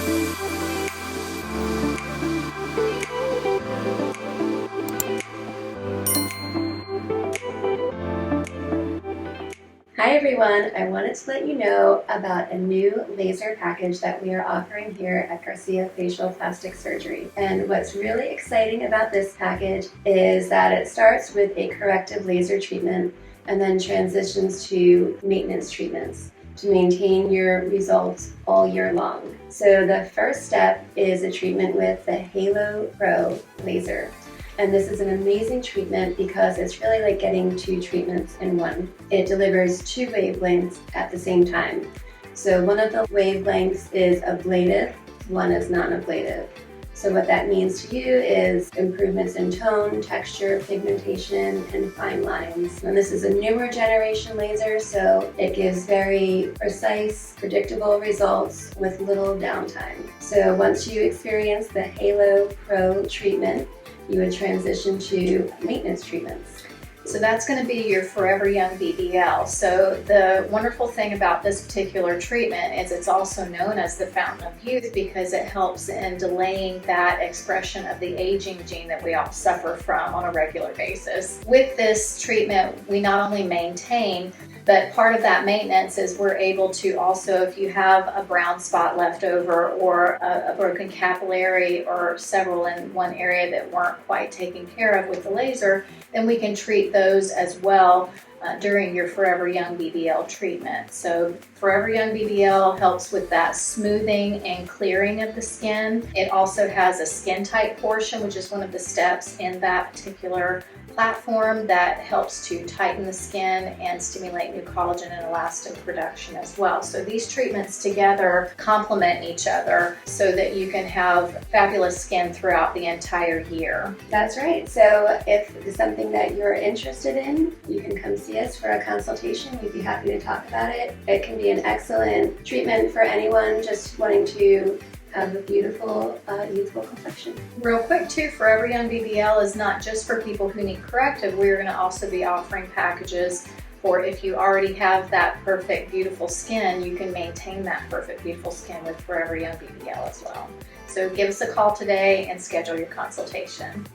Hi everyone, I wanted to let you know about a new laser package that we are offering here at Garcia Facial Plastic Surgery. And what's really exciting about this package is that it starts with a corrective laser treatment and then transitions to maintenance treatments to maintain your results all year long. So the first step is a treatment with the Halo Pro laser. And this is an amazing treatment because it's really like getting two treatments in one. It delivers two wavelengths at the same time. So one of the wavelengths is ablative, one is non-ablative. So what that means to you is improvements in tone, texture, pigmentation, and fine lines. And this is a newer generation laser, so it gives very precise, predictable results with little downtime. So once you experience the Halo Pro treatment, you would transition to maintenance treatments. So that's going to be your Forever Young BBL. So the wonderful thing about this particular treatment is it's also known as the Fountain of Youth because it helps in delaying that expression of the aging gene that we all suffer from on a regular basis. With this treatment, we not only maintain, but part of that maintenance is we're able to also, if you have a brown spot left over or a broken capillary or several in one area that weren't quite taken care of with the laser, then we can treat those as well during your Forever Young BBL treatment. So Forever Young BBL helps with that smoothing and clearing of the skin. It also has a skin tight portion, which is one of the steps in that particular platform that helps to tighten the skin and stimulate new collagen and elastin production as well. So these treatments together complement each other so that you can have fabulous skin throughout the entire year. That's right. So if it's something that you're interested in, you can come see us for a consultation. We'd be happy to talk about it. It can be an excellent treatment for anyone just wanting to have a beautiful, youthful complexion. Real quick too, Forever Young BBL is not just for people who need corrective. We're going to also be offering packages for if you already have that perfect, beautiful skin, you can maintain that perfect, beautiful skin with Forever Young BBL as well. So give us a call today and schedule your consultation.